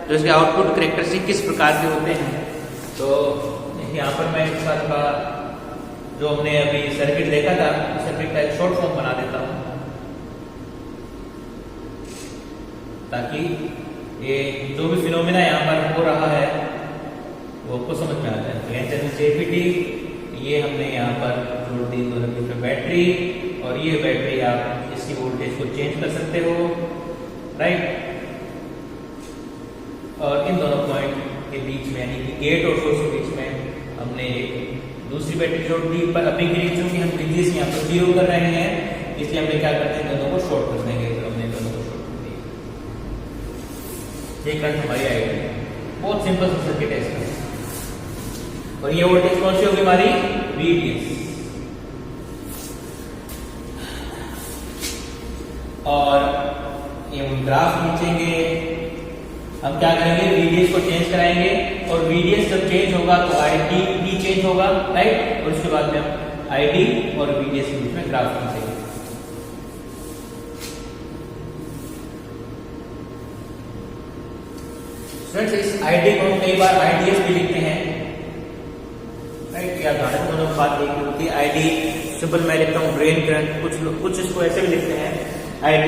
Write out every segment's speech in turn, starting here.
तो इसके output characteristic किस प्रकार के होते हैं। तो यहाँ पर मैं इसका थोड़ा जो हमने अभी सर्किट देखा था, सर्किट का एक शॉर्ट फॉर्म बना देता हूँ ताकि ये जो भी फिनोमिना यहाँ पर हो रहा है वो आपको समझ में आ जाए। तो एन चैनल जेपीटी, ये हमने यहाँ पर जोड़ दी दोनों बैटरी, और ये बैटरी आप इसकी वोल्टेज को चेंज कर सकते हो, राइट। और इन दोनों पॉइंट के बीच में यानी कि गेट और सोर्स के बीच में हमने एक दूसरी बैटरी जोड़ दी। पर अभी के लिए चूंकि हम VGS यहाँ पर 0 कर रहे हैं, इसलिए हमने क्या करते हैं, दोनों को शॉर्ट कर देंगे। तो हमने दोनों को शॉर्ट कर दिया। ये करंट हमारी आएगी, बहुत सिंपल सा सर्किट है इसका। और ये वोल्टेज कौन सी होगी हमारी, VDS। और ये हम ग्राफ खींचेंगे, हम क्या करेंगे, VDS को चेंज कराएंगे, और VDS जब चेंज होगा तो ID भी चेंज होगा, राइट। और उसके बाद में हम ID और VDS के बीच में ग्राफ खींचेंगे। फ्रेंड्स, इस ID को हम कई बार IDS भी लिखते हैं, राइट। या धारक दोनों बात एक होती है। ID सिंपल मैं लिखता हूँ ड्रेन करंट, कुछ इसको ऐसे भी लिखते हैं, ID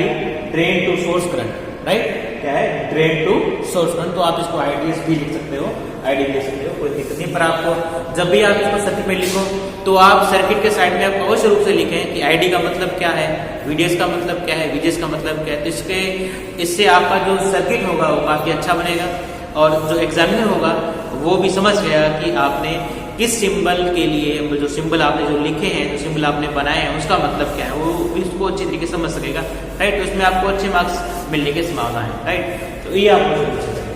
drain to source current, right. क्या है, ड्रेन टू सोर्स करंट। तो आप इसको IDS भी लिख सकते हो, ID लिख सकते हो, कोई दिक्कत नहीं। पर आपको जब भी आप इसको सर्किट में लिखो तो आप सर्किट के साइड में आप अवश्य रूप से लिखें कि ID का मतलब क्या है, VDS का मतलब क्या है, VGS का मतलब क्या है। तो इससे आपका जो सर्किट होगा वो काफी अच्छा बनेगा, और जो एग्जामिनर होगा वो भी समझ गया कि आपने किस सिंबल के लिए, जो सिंबल आपने जो लिखे हैं, जो सिंबल आपने बनाए हैं, उसका मतलब क्या है, वो इसको अच्छी तरीके से समझ सकेगा, राइट। तो इसमें आपको अच्छे मार्क्स मिलने की संभावना है, राइट। तो ये आपको समझ सकेगा।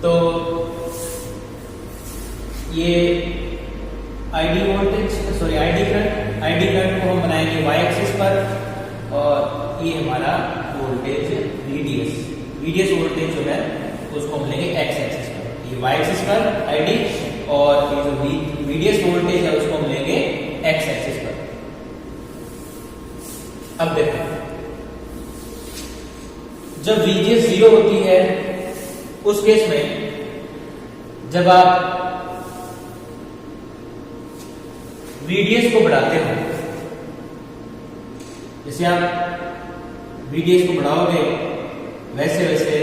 तो ये ID करंट को हम बनाएंगे y एक्सिस पर, और ये हमारा वोल्टेज VDS वोल्टेज जो है उसको हम लेंगे x एक्सिस पर। ये y एक्सिस पर ID, और ये जो VDS वोल्टेज है उसको हम लेंगे x एक्सिस पर। अब देखो, जब VGS 0 होती है उस केस में जब आप VDS को बढ़ाते हो, जैसे आप VDS को बढ़ाओगे वैसे वैसे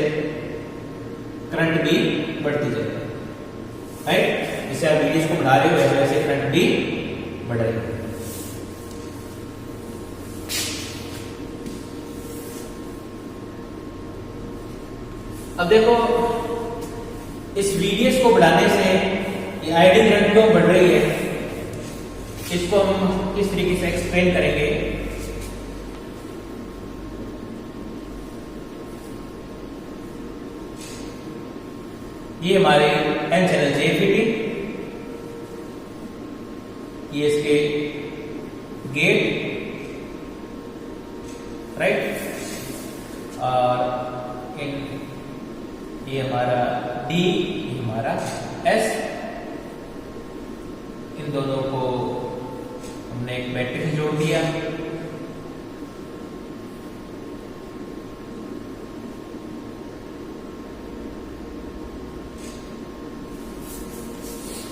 करंट भी बढ़ती जाएगी, राइट। जैसे आप VDS को बढ़ा रहे हो वैसे वैसे करंट भी बढ़ेगा। अब देखो, इस VDS को बढ़ाने से ये ID करंट क्यों बढ़ रही है, इसको हम किस तरीके से एक्सप्लेन करेंगे। ये हमारे एन चैनल जेपीटी, ये इसके गेट, राइट। और ये हमारा D, ये हमारा S, इन दोनों को हमने एक बैटरी से जोड़ दिया।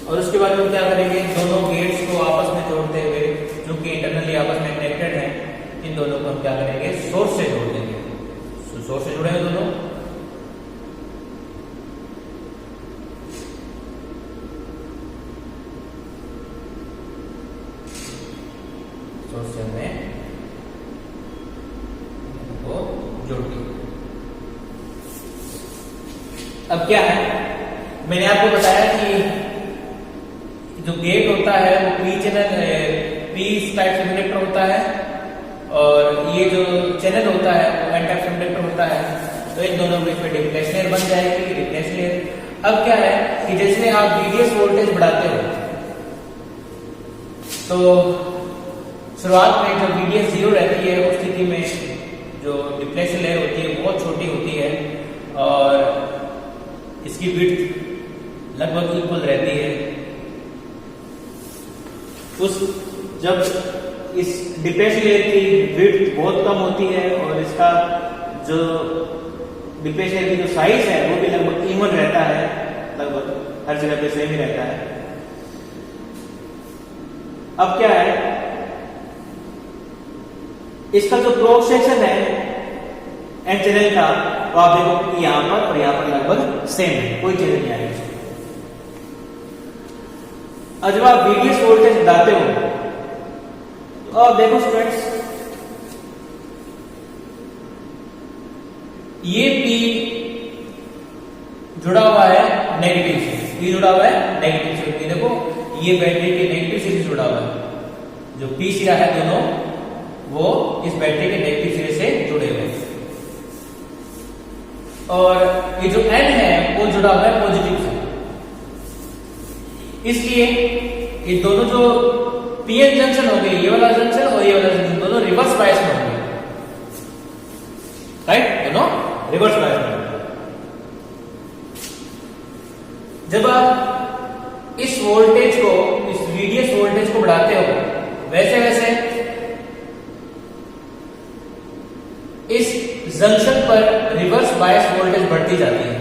और उसके बाद हम क्या करेंगे, दोनों गेट्स को आपस में जोड़ते हुए, जो कि इंटरनली आपस में कनेक्टेड हैं, इन दोनों को हम क्या करेंगे, सोर्स से जोड़ देंगे। सोर्स से जुड़े हैं दोनों, सोर्स से हमने इनको जोड़ दिया। अब क्या है, मैंने आपको बताया कि जो गेट होता है वो P टाइप सेमीकंडक्टर होता है, और ये जो चैनल होता है वो N टाइप सेमीकंडक्टर होता है। तो इन दोनों के बीच में डिफरेंस लेयर बन जाएगी, डिफरेंस लेयर। अब क्या है कि जैसे आप VDS वोल्टेज बढ़ाते हो तो शुरुआत में जब VDS 0 रहती है उस स्थिति में जो डिफरेंस लेयर होती है बहुत छोटी होती है, और इसकी विड्थ लगभग इक्वल रहती है। जब इस डिफरेंस लेयर की विड्थ बहुत कम होती है और इसका जो डिप्लेशन लेयर की जो साइज है वो भी लगभग इवन रहता है, लगभग हर जगह पे सेम ही रहता है। अब क्या है, इसका जो क्रॉस सेक्शन है एन चैनल का, तो आप देखो कि यहां पर और यहां पर लगभग सेम है, कोई चेंज नहीं आएगी। और जब आप VDS वोल्टेज बढ़ाते हो तो आप देखो स्टूडेंट्स, ये P जुड़ा हुआ है नेगेटिव से, P जुड़ा हुआ है नेगेटिव से। देखो ये बैटरी के नेगेटिव से जुड़ा हुआ है, जो P सिरा है दोनों वो इस बैटरी के नेगेटिव सिरे से जुड़े हुए हैं। और ये जो N है वो जुड़ा हुआ है पॉजिटिव से, इसलिए ये दोनों जो PN जंक्शन हो गए, ये वाला जंक्शन और ये वाला जंक्शन, दोनों रिवर्स बायस में होंगे, राइट, दोनों रिवर्स बायस में। जब आप इस वोल्टेज को, इस VDS वोल्टेज को बढ़ाते हो, वैसे वैसे इस जंक्शन पर रिवर्स बायस वोल्टेज बढ़ती जाती है।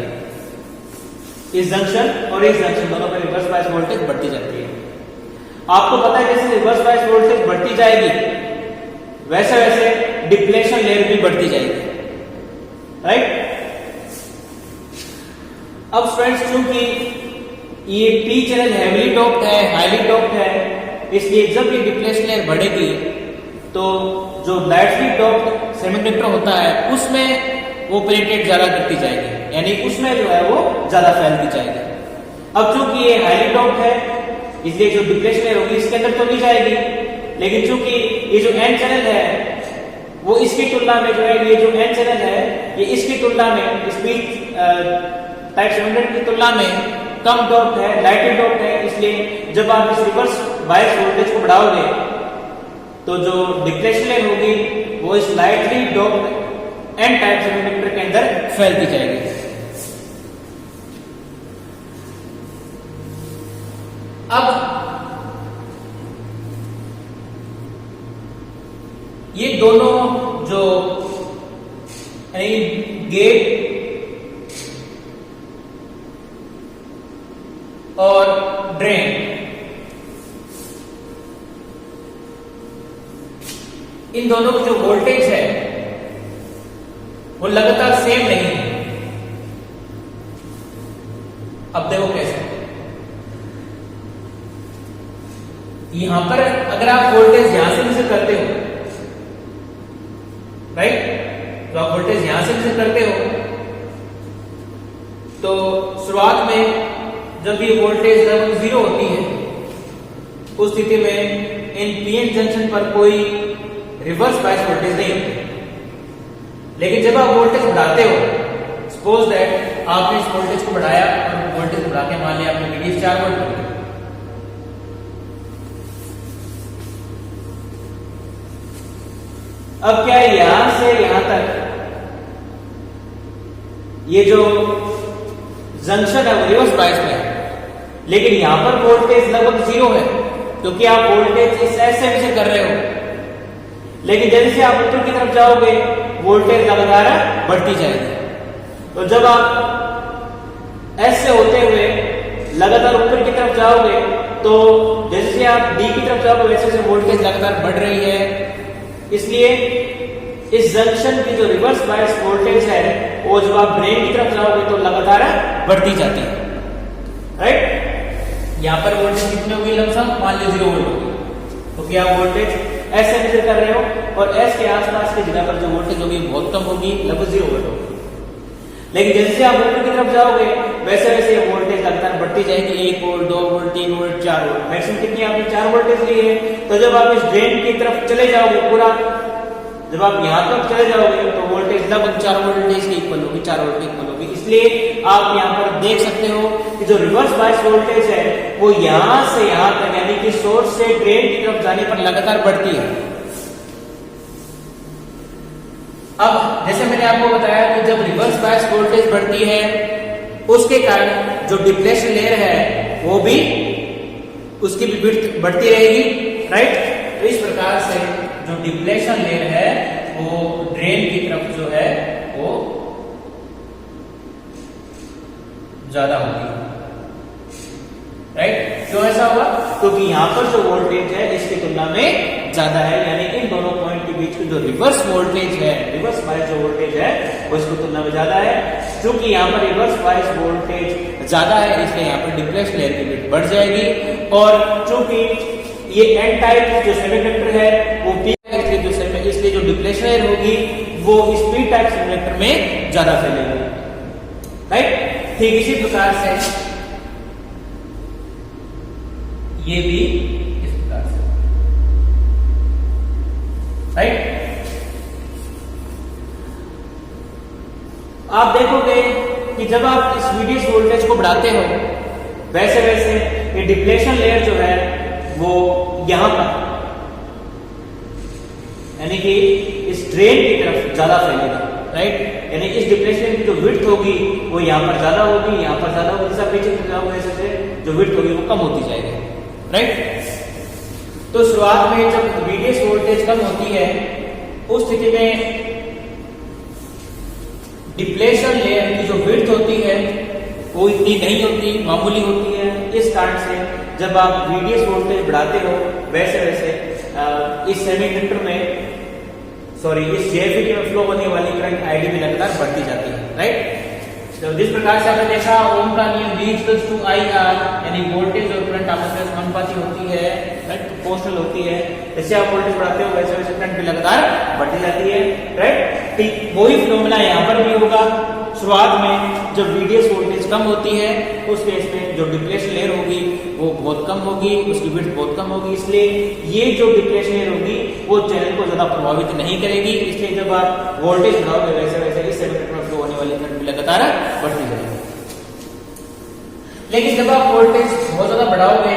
इस जंक्शन और इस जंक्शन दोनों पर रिवर्स बायस वोल्टेज बढ़ती जाती है। आपको पता है जैसे रिवर्स बायस वोल्टेज बढ़ती जाएगी वैसे वैसे डिप्लेशन लेयर भी बढ़ती जाएगी, राइट। अब स्टूडेंट्स, चूंकि ये P चैनल हेवीली डोप्ड है, हाईली डोप्ड है, इसलिए जब ये डिप्लेशन लेयर बढ़ेगी तो जो लाइटली डोप्ड सेमीकंडक्टर होता है उसमें वो पेनिट्रेट ज्यादा करती जाएगी, यानी उसमें जो है वो ज्यादा फैलती जाएगी। अब चूंकि ये हाईली डोप्ड है इसलिए जो डिप्लेशन लेयर होगी इसके अंदर तो नहीं जाएगी, लेकिन चूंकि ये जो N चैनल है वो इसकी तुलना में जो है, ये जो N चैनल है ये इसकी तुलना में, इस टाइप सेमीकंडक्टर की तुलना में कम डोप्ड है, लाइटली डोप्ड है, इसलिए जब आप इस रिवर्स बायस वोल्टेज को बढ़ाओगे तो जो डिप्लेशन लेयर होगी वो इस lightly doped N type semiconductor के अंदर फैलती जाएगी। अब ये दोनों जो गेट और ड्रेन, इन दोनों की जो वोल्टेज है वो लगातार सेम नहीं है। अब देखो कैसे, यहां पर अगर आप वोल्टेज यहां से मेजर करते हो, राइट, तो आप वोल्टेज यहां से मेजर करते हो तो शुरुआत में जब ये वोल्टेज लगभग 0 होती है उस स्थिति में इन PN जंक्शन पर कोई रिवर्स बायस वोल्टेज नहीं होती। लेकिन जब आप वोल्टेज बढ़ाते हो, सपोज दैट आपने इस वोल्टेज को बढ़ाया और वोल्टेज बढ़ा के मान लिया आपने VDS 4 वोल्ट कर दिया, अब क्या है, यहां से यहां तक ये जो जंक्शन है वो रिवर्स बायस में है, लेकिन यहां पर वोल्टेज लगभग 0 है क्योंकि आप वोल्टेज इस S से मेजर कर रहे हो। लेकिन जैसे आप ऊपर की तरफ जाओगे वोल्टेज लगातार बढ़ती जाएगी। तो जब आप S से होते हुए लगातार ऊपर की तरफ जाओगे तो जैसे आप D की तरफ जाओगे वैसे वैसे वोल्टेज लगातार बढ़ रही है। इसलिए इस जंक्शन की जो रिवर्स बायस वोल्टेज है वो जब आप ड्रेन की तरफ जाओगे तो लगातार बढ़ती जाती है, राइट। यहां पर वोल्टेज कितनी होगी, लमसम मान लीजिए 0 वोल्ट होगी, क्योंकि आप वोल्टेज S से मेजर कर रहे हो और S के आसपास की जगह पर जो वोल्टेज होगी बहुत कम होगी, लगभग 0 वोल्ट होगी। लेकिन जैसे आप ऊपर की तरफ जाओगे वैसे वैसे वोल्टेज लगातार बढ़ती जाएगी, 1 volt, 2 volt, 3 volt, 4 volt, maximum कितनी आपने 4 वोल्टेज ली है। तो जब आप इस ड्रेन की तरफ चले जाओगे, पूरा जब आप यहां तक चले जाओगे तो वोल्टेज लगभग 4 वोल्टेज के इक्वल होगी, 4 वोल्ट के इक्वल होगी। इसलिए आप यहां पर देख सकते हो कि जो रिवर्स बायस वोल्टेज है वो यहां से यहां तक, यानी कि सोर्स से ड्रेन की तरफ जाने पर लगातार बढ़ती है। अब जैसे मैंने आपको बताया कि जब रिवर्स बायस वोल्टेज बढ़ती है उसके कारण जो डिप्लेशन लेयर है वो भी उसकी भी विड्थ बढ़ती रहेगी, राइट। तो इस प्रकार से जो डिप्लेशन लेयर है वो ड्रेन की तरफ जो है वो ज्यादा होगी, राइट। क्यों ऐसा हुआ? क्योंकि यहाँ पर जो वोल्टेज है इसकी तुलना में ज्यादा है, यानी इन दोनों पॉइंट के बीच की जो रिवर्स वोल्टेज है, रिवर्स बायस जो वोल्टेज है वो इसकी तुलना में ज्यादा है। क्योंकि यहाँ पर रिवर्स बायस वोल्टेज ज्यादा है इसलिए यहाँ पर डिप्लेशन लेयर की विड्थ बढ़ जाएगी, और चूंकि ये एन टाइप जो सेमीकंडक्टर है वो पी इसलिए जो डिप्लेशन लेयर होगी वो इस पी टाइप सेमीकंडक्टर में ज्यादा फैलेगी, राइट। ठीक इसी प्रकार से ये भी इस प्रकार से, राइट। आप देखोगे कि जब आप इस VDS वोल्टेज को बढ़ाते हो वैसे वैसे ये डिप्लेशन लेयर जो है वो यहां पर, यानी कि इस ड्रेन की तरफ ज्यादा फैलेगा, राइट। यानी इस डिप्लेशन की जो विड्थ होगी वो यहाँ पर ज्यादा होगी, यहाँ पर ज्यादा होगी, जैसा पीछे वैसे जो विड्थ होगी वो कम होती जाएगी, राइट। तो शुरुआत में जब VDS वोल्टेज कम होती है उस स्थिति में डिप्लेशन लेयर की जो विड्थ होती है वो इतनी नहीं होती, मामूली होती है। इस कारण से जब आप VDS वोल्टेज बढ़ाते हो वैसे वैसे इस सेमीकंडक्टर में इस JFET में फ्लो होने वाली करंट ID भी लगातार बढ़ती जाती है, राइट। तो जिस प्रकार से आपने देखा ओम का नियम V=IR, यानी वोल्टेज और करंट आपस में समानुपाती होती है, राइट, प्रोपोर्शनल होती है। जैसे आप वोल्टेज बढ़ाते हो वैसे वैसे करंट भी लगातार बढ़ती जाती है, राइट। ठीक वही फिनोमेना यहाँ पर भी होगा। शुरुआत में जब VDS वोल्टेज कम होती है उस केस में जो डिप्लेशन लेयर होगी वो बहुत कम होगी, उसकी विड्थ बहुत कम होगी, इसलिए ये जो डिप्लेशन लेयर होगी वो चैनल को ज्यादा प्रभावित नहीं करेगी। इसलिए जब आप वोल्टेज बढ़ाओगे वैसे वैसे इस सेमीकंडक्टर में फ्लो होने वाली करंट भी लगातार बढ़ती जाएगी। लेकिन जब आप वोल्टेज बहुत ज्यादा बढ़ाओगे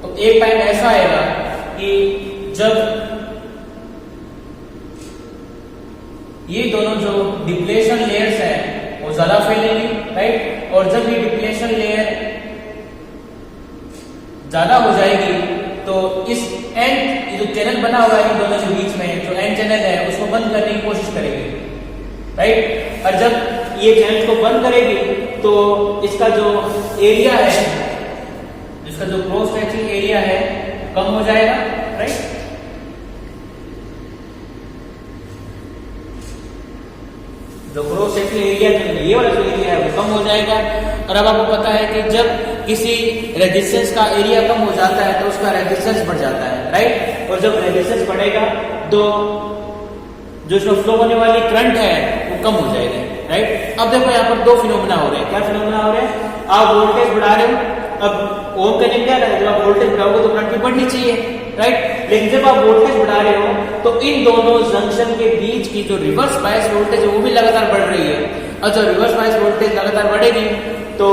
तो एक टाइम ऐसा आएगा कि जब ये दोनों जो डिप्लेशन लेयर्स हैं वो ज्यादा फैलेंगी, राइट। और जब ये डिप्लेशन लेयर ज्यादा हो जाएगी तो इस एंड जो चैनल बना हुआ है इन दोनों के बीच में जो एंड चैनल है उसको बंद करने की कोशिश करेगी, राइट। और जब ये चैनल को बंद करेगी तो इसका जो एरिया है, इसका जो क्रॉस सेक्शन एरिया है कम हो जाएगा, राइट। जो क्रॉस सेक्शन एरिया ये वाला जो एरिया है वो कम हो जाएगा। और अब आपको पता है कि जब किसी रेजिस्टेंस का एरिया कम हो जाता है तो उसका रेजिस्टेंस बढ़ जाता है, राइट। और जब रेजिस्टेंस बढ़ेगा तो जो इसमें फ्लो होने वाली करंट है वो कम हो जाएगी, राइट। अब देखो यहाँ पर दो फिनोमेना हो रहे हैं। क्या फिनोमेना हो रहे हैं? आप वोल्टेज बढ़ा रहे हो, अब ओम का नियम क्या है, जब आप वोल्टेज बढ़ाओगे तो करंट भी बढ़नी चाहिए, राइट। लेकिन जब आप वोल्टेज बढ़ा रहे हो तो इन दोनों जंक्शन के बीच की जो रिवर्स बायस वोल्टेज है वो भी लगातार बढ़ रही है। और जब रिवर्स बायस वोल्टेज लगातार बढ़ेगी तो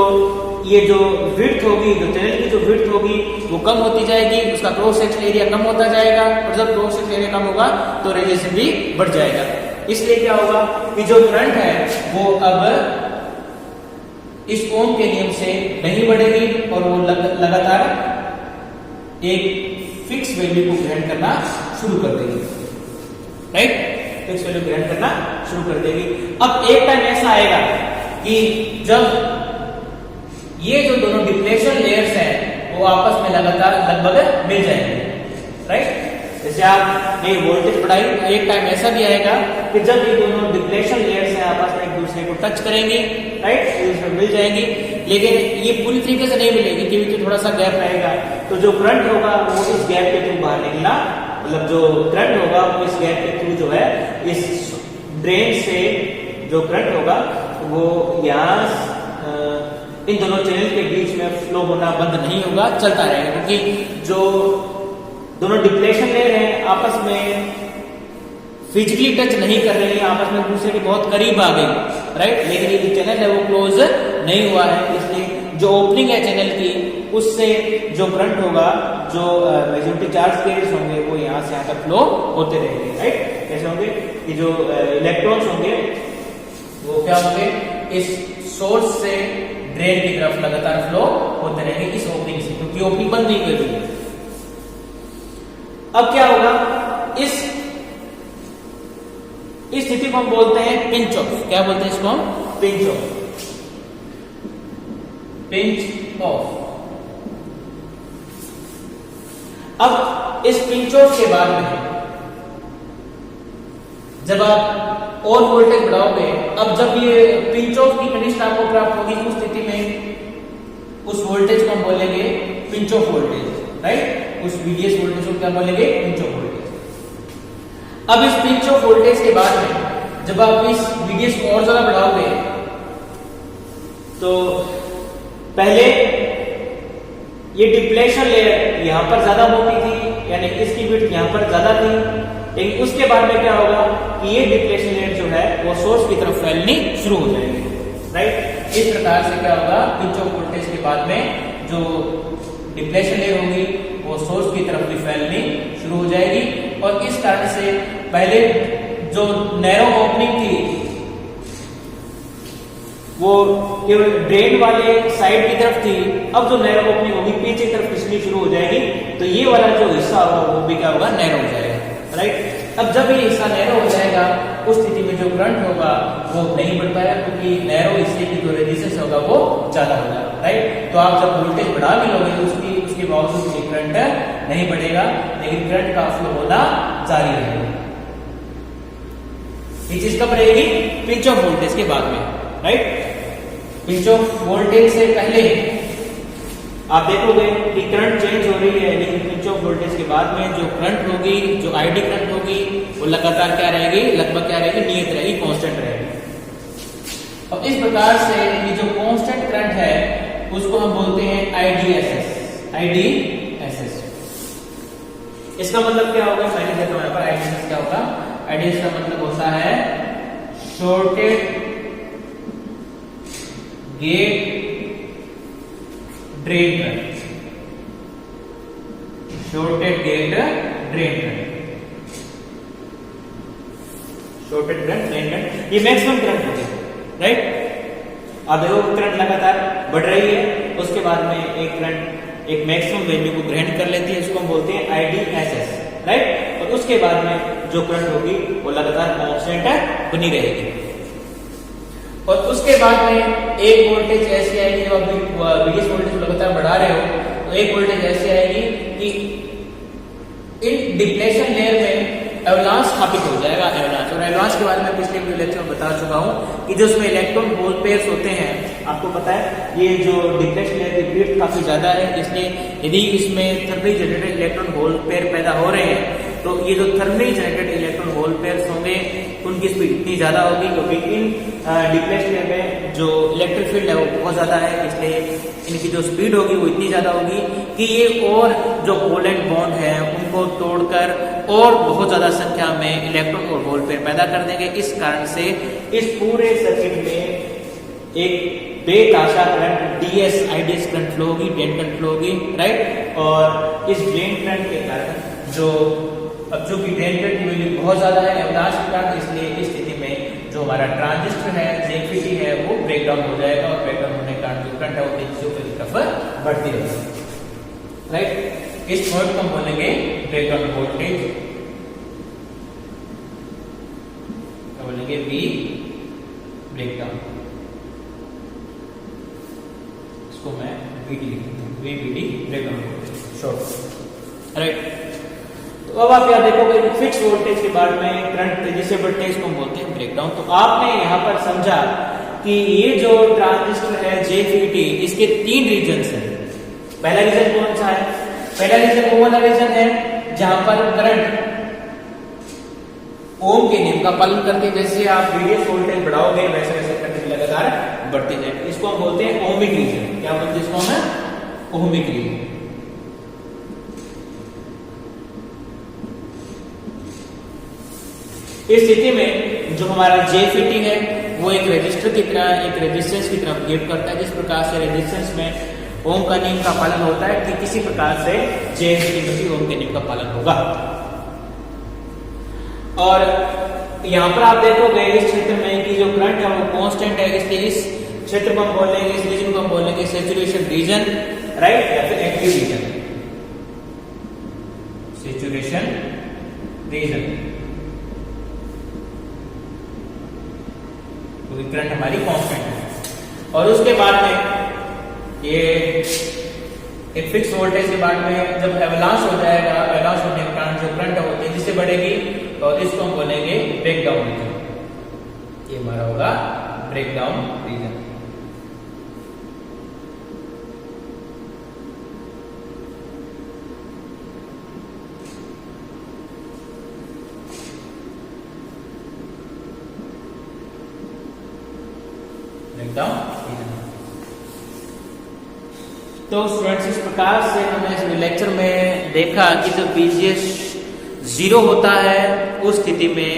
ये जो विड्थ होगी, जो चैनल की जो विड्थ होगी वो कम होती जाएगी, उसका क्रॉस सेक्शन एरिया कम होता जाएगा। और जब क्रॉस सेक्शन एरिया कम होगा तो रेजिस्टेंस भी बढ़ जाएगा। इसलिए क्या होगा कि जो करंट है वो अब इस ओम के नियम से नहीं बढ़ेगी और वो लगातार एक फिक्स वैल्यू को ग्रहण करना शुरू कर देगी, राइट। फिक्स वैल्यू ग्रहण करना शुरू कर देगी। अब एक टाइम ऐसा आएगा कि जब ये जो दोनों डिप्लेशन लेयर्स हैं वो आपस में लगातार लगभग मिल जाएंगे, राइट। जैसे आपने वोल्टेज बढ़ाई, एक टाइम ऐसा भी आएगा कि जब ये दोनों डिप्लेशन लेयर्स हैं आपस में एक दूसरे को टच करेंगे, राइट, इसमें मिल जाएंगी। लेकिन ये पूरी तरीके से नहीं मिलेगी क्योंकि थोड़ा सा गैप रहेगा। तो जो करंट होगा वो इस गैप के थ्रू बाहर निकलना, मतलब जो करंट होगा वो इस गैप के थ्रू जो है इस ड्रेन से जो करंट होगा वो यहाँ इन दोनों चैनल के बीच में फ्लो होना बंद नहीं होगा, चलता रहेगा। क्योंकि जो दोनों डिप्लेशन लेयर हैं आपस में फिजिकली टच नहीं कर रहे हैं, आपस में दूसरे के बहुत करीब आ गई, राइट। लेकिन ये जो चैनल है वो क्लोज नहीं हुआ है, इसलिए जो ओपनिंग है चैनल की उससे जो करंट होगा, जो मेजॉरिटी चार्ज केरियर्स होंगे वो यहाँ से यहाँ तक फ्लो होते रहेंगे, राइट। कैसे होंगे कि जो इलेक्ट्रॉन्स होंगे वो क्या होंगे, इस सोर्स से ड्रेन की तरफ लगातार फ्लो होते रहेंगे इस ओपनिंग से, क्योंकि ओपनिंग बंद नहीं कर रही है। अब क्या होगा, इस स्थिति को हम बोलते हैं पिंच ऑफ। क्या बोलते हैं इसको हम? Pinch of. Pinch of. अब इस पिंच ऑफ के बाद में जब आप और वोल्टेज बढ़ाओगे, अब जब ये पिंच ऑफ की कंडीशन आपको प्राप्त होगी उस स्थिति में उस वोल्टेज को हम बोलेंगे पिंच ऑफ वोल्टेज, राइट। उस VDS वोल्टेज को क्या बोलेंगे? Pinch of voltage. अब इस पिंच ऑफ वोल्टेज के बाद में जब आप इस VDS को और ज्यादा बढ़ाओगे तो पहले ये डिप्लेशन लेयर यहां पर ज्यादा मोटी थी, यानी इसकी विड्थ यहां पर ज्यादा थी, लेकिन उसके बाद में क्या होगा कि ये डिप्लेशन लेयर जो है वो सोर्स की तरफ फैलनी शुरू हो जाएगी, राइट। इस प्रकार से क्या होगा, पिंच ऑफ वोल्टेज के बाद में जो डिप्लेशन लेयर होगी वो सोर्स की तरफ भी फैलनी शुरू हो जाएगी। और इस कारण से पहले जो नैरो ओपनिंग थी वो केवल ड्रेन वाले साइड की तरफ थी, अब जो नैरो ओपनिंग होगी पीछे की तरफ खिंचनी शुरू हो जाएगी, तो ये वाला जो हिस्सा होगा वो भी क्या होगा, नैरो हो जाएगा, राइट। अब जब ये हिस्सा नैरो हो जाएगा उस स्थिति में जो करंट होगा वो नहीं बढ़ पाएगा, क्योंकि नैरो हिस्से की जो रेजिस्टेंस होगा वो ज्यादा होगा, राइट। तो आप जब वोल्टेज बढ़ा भी लोगे तो उसके बावजूद ये करंट नहीं बढ़ेगा, लेकिन करंट का फ्लो होना जारी रहेगा। ये चीज कब रहेगी? पिंच ऑफ वोल्टेज के बाद में, राइट। पिंच ऑफ वोल्टेज से पहले आप देखोगे कि करंट चेंज हो रही है, लेकिन पिंच ऑफ वोल्टेज के बाद में जो करंट होगी, जो आईडी करंट होगी, वो लगातार क्या रहेगी, लगभग क्या रहेगी, नियत रहेगी, कांस्टेंट रहेगी। और इस प्रकार से ये जो कांस्टेंट करंट है उसको हम बोलते हैं IDSS। IDSS इसका मतलब क्या होगा, मैंने देखा यहाँ पर IDSS क्या होगा। IDSS का मतलब होता है shorted gate drain current. Shorted gate drain current, shorted current drain current, ये मैक्सिमम करंट होगी, राइट। आप देखो करंट लगातार बढ़ रही है, उसके बाद में एक करंट एक मैक्सिमम वैल्यू को ग्रहण कर लेती है, इसको हम बोलते हैं IDSS, राइट। और उसके बाद में जो करंट होगी वो लगातार कांस्टेंट बनी रहेगी। और उसके बाद में एक वोल्टेज ऐसी आएगी, जब आप VDS वोल्टेज को लगातार बढ़ा रहे हो तो एक वोल्टेज ऐसी आएगी कि इन डिप्लेशन लेयर में एवलांच स्थापित हो जाएगा, एवलांच। और एवलांच के बारे में पिछले वीडियो लेक्चर में बता चुका हूं कि जो उसमें इलेक्ट्रॉन होल पेयर्स होते हैं, आपको पता है ये जो डिप्लेशन लेयर की विड्थ काफी ज्यादा है, इसलिए यदि इसमें thermally generated electron hole pair पैदा हो रहे हैं तो ये जो thermally generated electron hole pairs होंगे उनकी स्पीड इतनी ज्यादा होगी, क्योंकि इन डिप्लेशन लेयर में जो इलेक्ट्रिक फील्ड है वो बहुत ज्यादा है, इसलिए इनकी जो स्पीड होगी वो इतनी ज्यादा होगी कि ये और जो कोवेलेंट बॉन्ड है उनको तोड़कर और बहुत ज्यादा संख्या में इलेक्ट्रॉन और होल पेयर पैदा कर देंगे। इस कारण से इस पूरे सर्किट में एक बेतहाशा करंट IDS करंट फ्लो होगी, ड्रेन करंट फ्लो होगी, राइट। और इस ड्रेन करंट के कारण जो अब जो कि ड्रेन करंट की वैल्यू बहुत ज्यादा है एवलांच के कारण, इसलिए इस स्थिति में जो हमारा ट्रांजिस्टर है JFET है वो ब्रेकडाउन हो जाएगा, और ब्रेकडाउन होने के कारण जो करंट है वो तेजी से तरफ बढ़ती रहेगी, राइट। इस पॉइंट को हम बोलेंगे ब्रेकडाउन वोल्टेज, बोलेंगे V ब्रेकडाउन, इसको मैं VD लिख देता हूं, VBD breakdown voltage, short, right. तो अब आप यहाँ देखोगे कि फिक्स वोल्टेज के बाद में करंट तेजी से बढ़ते हैं, इसको हम बोलते हैं ब्रेकडाउन। तो आपने यहाँ पर समझा कि ये जो ट्रांजिस्टर है JFET, इसके 3 रीजन्स हैं। पहला रीजन कौन सा है? पहला रीजन वो वाला रीजन है जहां पर करंट ओम के नियम का पालन करके, जैसे आप VDS वोल्टेज बढ़ाओगे वैसे वैसे करंट लगातार बढ़ते जाएगी, इसको हम बोलते हैं ओमिक रीजन। क्या बोलते हैं इसको हम? Ohmic region. इस स्थिति में जो हमारा JFET है वो एक रेजिस्टर की तरह, एक रेजिस्टेंस की तरफ बिहेव करता है। जिस प्रकार से रेजिस्टेंस में ओम का नियम का पालन होता है, कि किसी प्रकार से JFET में भी ओम के नियम का पालन होगा। और यहाँ पर आप देखोगे इस क्षेत्र में कि जो करंट है वो कांस्टेंट है, इसलिए इस क्षेत्र को हम बोलेंगे, इस रीजन को हम बोलेंगे सैचुरेशन रीजन, राइट, या फिर एक्टिव रीजन, सैचुरेशन रीजन, क्योंकि करंट हमारी कांस्टेंट है। और उसके बाद में ये एक फिक्स वोल्टेज के बाद में जब एवलांस हो जाएगा, एवलांस होने के कारण जो करंट होती है जिससे बढ़ेगी, और इसको हम बोलेंगे ब्रेकडाउन रीजन। ये हमारा होगा ब्रेकडाउन रीजन। तो स्टूडेंट्स इस प्रकार से हमने इस लेक्चर में देखा कि जब VGS 0 होता है उस स्थिति में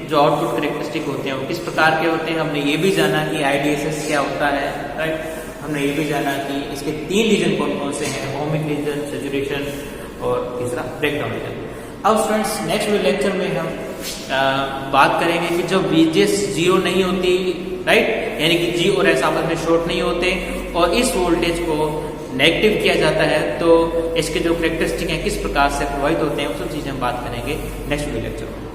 जो आउटपुट कैरेक्टरिस्टिक होते हैं वो किस प्रकार के होते हैं। हमने ये भी जाना कि IDSS क्या होता है, राइट। हमने ये भी जाना कि इसके 3 रीजन कौन कौन से हैं, ओमिक रीजन, सैचुरेशन और तीसरा ब्रेकडाउन रीजन। अब स्टूडेंट्स नेक्स्ट लेक्चर में हम बात करेंगे कि जब VGS 0 नहीं होती, राइट, यानी कि G और S आपस में शॉर्ट नहीं होते और इस वोल्टेज को नेगेटिव किया जाता है, तो इसके जो कैरेक्टरिस्टिक हैं किस प्रकार से प्रभावित होते हैं, वो सब चीजें हम बात करेंगे नेक्स्ट लेक्चर में।